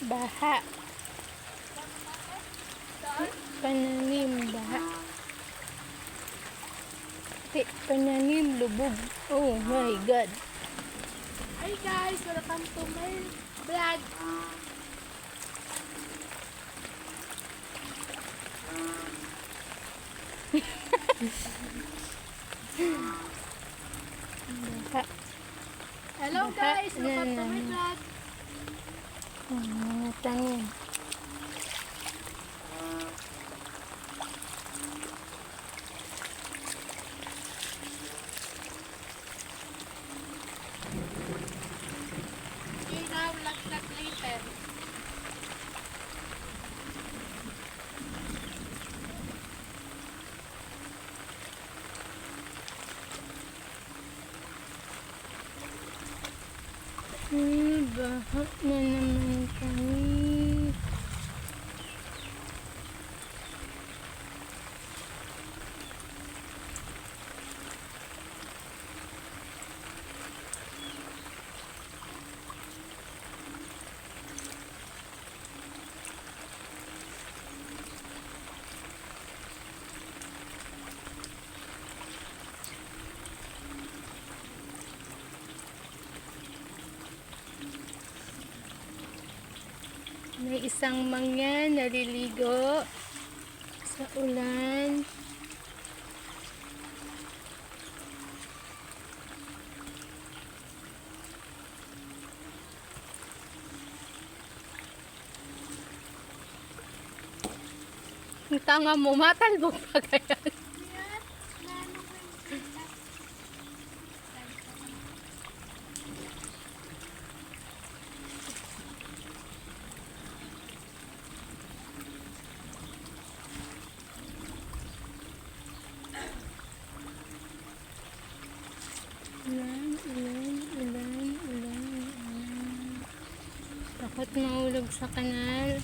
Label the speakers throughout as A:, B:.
A: Baha. Pananim, baha. Pananim, lubog. Oh my God.
B: Hi guys, welcome to my vlog.
A: Baha.
B: Hello guys, welcome to my vlog.
A: Mga tanim.
B: Okay, now vlog later.
A: Baha na naman kami. May isang mangyan naliligo sa ulan. Ang tanga mo, matalbog pa kaya. Ulan. Takot mahulog sa kanal.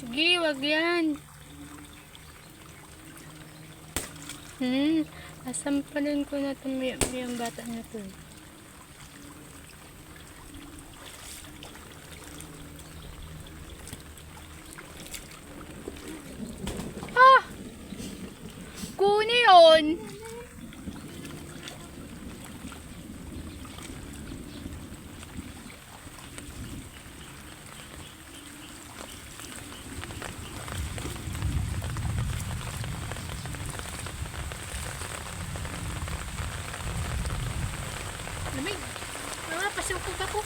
A: Sige, wag yan. Asampalan ko na itong yung bata na to. Ah! Kunin yun!